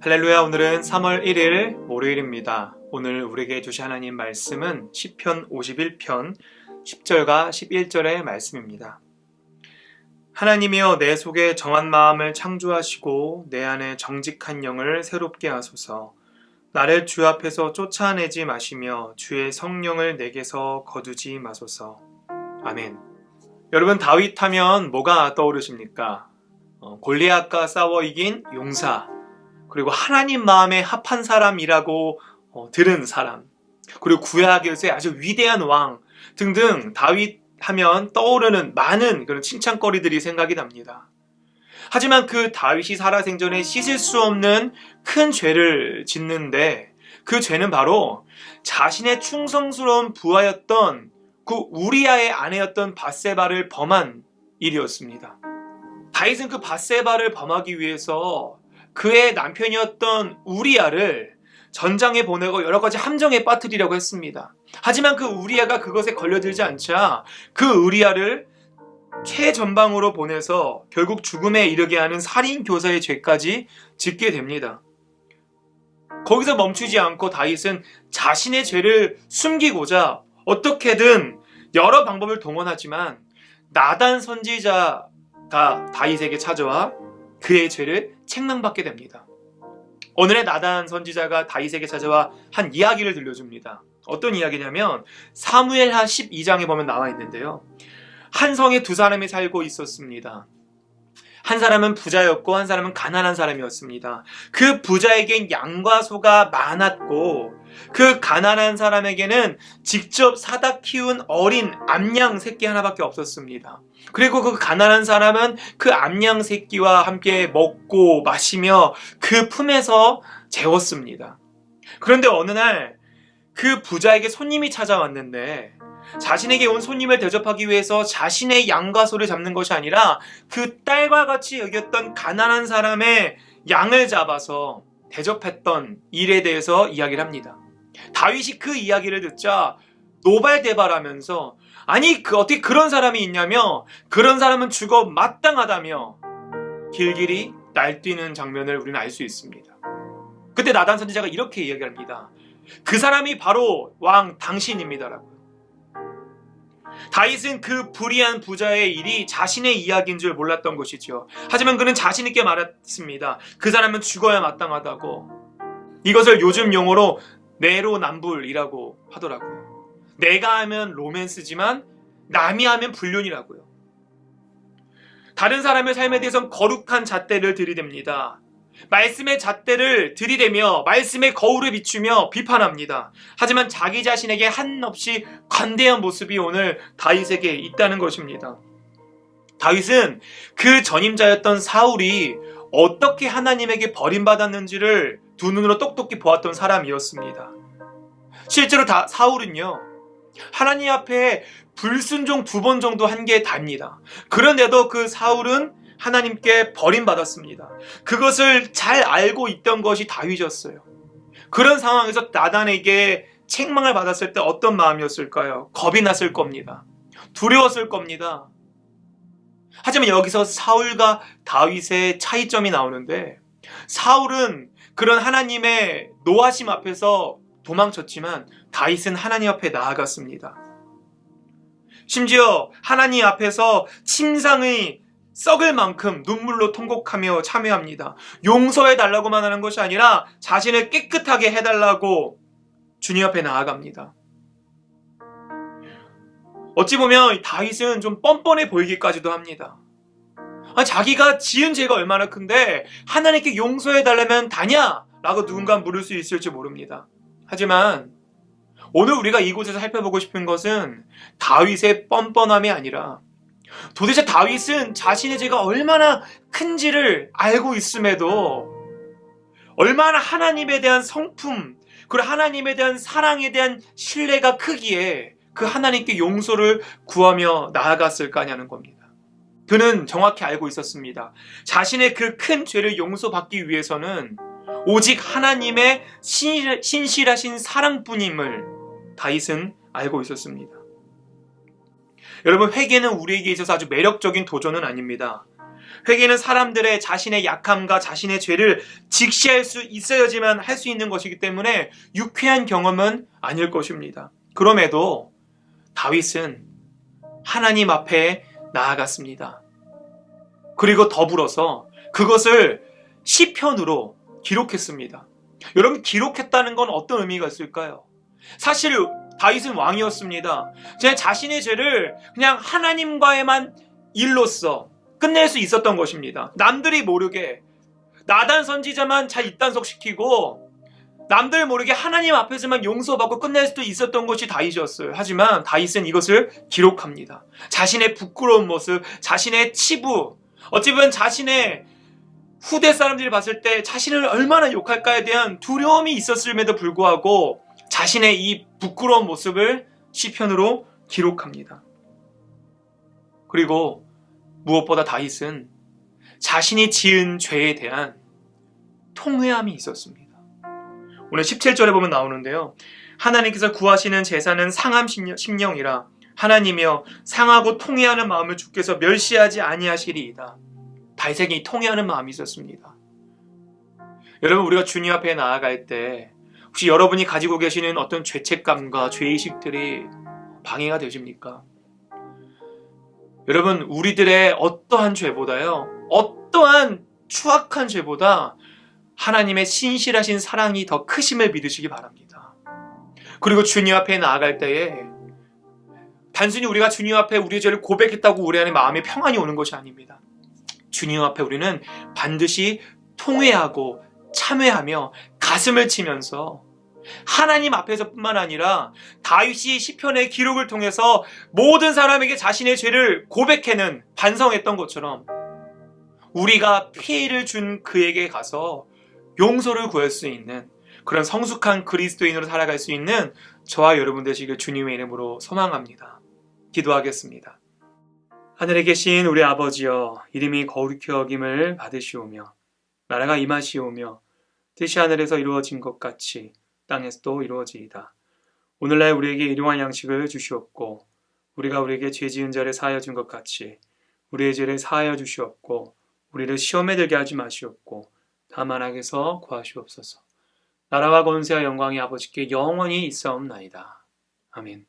할렐루야. 오늘은 3월 1일 월요일입니다. 오늘 우리에게 주신 하나님 말씀은 시편 51편 10절과 11절의 말씀입니다. 하나님이여, 내 속에 정한 마음을 창조하시고 내 안에 정직한 영을 새롭게 하소서. 나를 주 앞에서 쫓아내지 마시며 주의 성령을 내게서 거두지 마소서. 아멘. 여러분, 다윗 하면 뭐가 떠오르십니까? 골리앗과 싸워 이긴 용사, 그리고 하나님 마음에 합한 사람이라고 들은 사람, 그리고 구약에서의 아주 위대한 왕 등등 다윗 하면 떠오르는 많은 그런 칭찬거리들이 생각이 납니다. 하지만 그 다윗이 살아생전에 씻을 수 없는 큰 죄를 짓는데, 그 죄는 바로 자신의 충성스러운 부하였던 그 우리아의 아내였던 밧세바를 범한 일이었습니다. 다윗은 그 밧세바를 범하기 위해서 그의 남편이었던 우리아를 전장에 보내고 여러 가지 함정에 빠뜨리려고 했습니다. 하지만 그 우리아가 그것에 걸려들지 않자 그 우리아를 최전방으로 보내서 결국 죽음에 이르게 하는 살인교사의 죄까지 짓게 됩니다. 거기서 멈추지 않고 다윗은 자신의 죄를 숨기고자 어떻게든 여러 방법을 동원하지만 나단 선지자가 다윗에게 찾아와 그의 죄를 책망받게 됩니다. 오늘의 나단 선지자가 다윗에게 찾아와 한 이야기를 들려줍니다. 어떤 이야기냐면 사무엘하 12장에 보면 나와 있는데요. 한 성에 두 사람이 살고 있었습니다. 한 사람은 부자였고 한 사람은 가난한 사람이었습니다. 그 부자에겐 양과 소가 많았고 그 가난한 사람에게는 직접 사다 키운 어린 암양 새끼 하나밖에 없었습니다. 그리고 그 가난한 사람은 그 암양 새끼와 함께 먹고 마시며 그 품에서 재웠습니다. 그런데 어느 날 그 부자에게 손님이 찾아왔는데, 자신에게 온 손님을 대접하기 위해서 자신의 양과 소를 잡는 것이 아니라 그 딸과 같이 여겼던 가난한 사람의 양을 잡아서 대접했던 일에 대해서 이야기를 합니다. 다윗이 그 이야기를 듣자 노발대발하면서, 아니 어떻게 그런 사람이 있냐며, 그런 사람은 죽어 마땅하다며 길길이 날뛰는 장면을 우리는 알 수 있습니다. 그때 나단 선지자가 이렇게 이야기합니다. 그 사람이 바로 왕 당신입니다라고. 다윗은 그 불의한 부자의 일이 자신의 이야기인 줄 몰랐던 것이죠. 하지만 그는 자신 있게 말했습니다. 그 사람은 죽어야 마땅하다고. 이것을 요즘 용어로 내로남불이라고 하더라고요. 내가 하면 로맨스지만 남이 하면 불륜이라고요. 다른 사람의 삶에 대해서는 거룩한 잣대를 들이댑니다. 말씀의 잣대를 들이대며 말씀의 거울을 비추며 비판합니다. 하지만 자기 자신에게 한없이 관대한 모습이 오늘 다윗에게 있다는 것입니다. 다윗은 그 전임자였던 사울이 어떻게 하나님에게 버림받았는지를 두 눈으로 똑똑히 보았던 사람이었습니다. 실제로 사울은요, 하나님 앞에 불순종 2번 정도 한 게 답니다. 그런데도 그 사울은 하나님께 버림받았습니다. 그것을 잘 알고 있던 것이 다윗이었어요. 그런 상황에서 나단에게 책망을 받았을 때 어떤 마음이었을까요? 겁이 났을 겁니다. 두려웠을 겁니다. 하지만 여기서 사울과 다윗의 차이점이 나오는데, 사울은 그런 하나님의 노하심 앞에서 도망쳤지만 다윗은 하나님 앞에 나아갔습니다. 심지어 하나님 앞에서 침상의 썩을 만큼 눈물로 통곡하며 참회합니다. 용서해달라고만 하는 것이 아니라 자신을 깨끗하게 해달라고 주님 앞에 나아갑니다. 어찌 보면 다윗은 좀 뻔뻔해 보이기까지도 합니다. 자기가 지은 죄가 얼마나 큰데 하나님께 용서해달라면 다냐? 라고 누군가 물을 수 있을지 모릅니다. 하지만 오늘 우리가 이곳에서 살펴보고 싶은 것은 다윗의 뻔뻔함이 아니라 도대체 다윗은 자신의 죄가 얼마나 큰지를 알고 있음에도 얼마나 하나님에 대한 성품, 그리고 하나님에 대한 사랑에 대한 신뢰가 크기에 그 하나님께 용서를 구하며 나아갔을까냐는 겁니다. 그는 정확히 알고 있었습니다. 자신의 그 큰 죄를 용서받기 위해서는 오직 하나님의 신실하신 사랑뿐임을 다윗은 알고 있었습니다. 여러분, 회개는 우리에게 있어서 아주 매력적인 도전은 아닙니다. 회개는 사람들의 자신의 약함과 자신의 죄를 직시할 수 있어야지만 할 수 있는 것이기 때문에 유쾌한 경험은 아닐 것입니다. 그럼에도 다윗은 하나님 앞에 나아갔습니다. 그리고 더불어서 그것을 시편으로 기록했습니다. 여러분, 기록했다는 건 어떤 의미가 있을까요? 사실 다윗은 왕이었습니다. 제 자신의 죄를 그냥 하나님과의만 일로써 끝낼 수 있었던 것입니다. 남들이 모르게 나단 선지자만 잘 입단속시키고 남들 모르게 하나님 앞에서만 용서받고 끝낼 수도 있었던 것이 다윗이었어요. 하지만 다윗은 이것을 기록합니다. 자신의 부끄러운 모습, 자신의 치부, 어찌 보면 자신의 후대 사람들이 봤을 때 자신을 얼마나 욕할까에 대한 두려움이 있었음에도 불구하고 자신의 이 부끄러운 모습을 시편으로 기록합니다. 그리고 무엇보다 다윗은 자신이 지은 죄에 대한 통회함이 있었습니다. 오늘 17절에 보면 나오는데요. 하나님께서 구하시는 제사는 상함 심령이라 하나님이여 상하고 통회하는 마음을 주께서 멸시하지 아니하시리이다. 다윗에게 통회하는 마음이 있었습니다. 여러분, 우리가 주님 앞에 나아갈 때 혹시 여러분이 가지고 계시는 어떤 죄책감과 죄의식들이 방해가 되십니까? 여러분, 우리들의 어떠한 죄보다요, 어떠한 추악한 죄보다 하나님의 신실하신 사랑이 더 크심을 믿으시기 바랍니다. 그리고 주님 앞에 나아갈 때에 단순히 우리가 주님 앞에 우리의 죄를 고백했다고 우리 안에 마음에 평안이 오는 것이 아닙니다. 주님 앞에 우리는 반드시 통회하고 참회하며 가슴을 치면서 하나님 앞에서뿐만 아니라 다윗이 시편의 기록을 통해서 모든 사람에게 자신의 죄를 고백해는 반성했던 것처럼 우리가 피해를 준 그에게 가서 용서를 구할 수 있는 그런 성숙한 그리스도인으로 살아갈 수 있는 저와 여러분 되시길 주님의 이름으로 소망합니다. 기도하겠습니다. 하늘에 계신 우리 아버지여, 이름이 거룩히 여김을 받으시오며 나라가 임하시오며 뜻이 하늘에서 이루어진 것 같이 땅에서도 이루어지이다. 오늘날 우리에게 일용할 양식을 주시옵고 우리가 우리에게 죄 지은 자를 사하여 준 것 같이 우리의 죄를 사하여 주시옵고 우리를 시험에 들게 하지 마시옵고 다만 악에서 구하시옵소서. 나라와 권세와 영광이 아버지께 영원히 있사옵나이다. 아멘.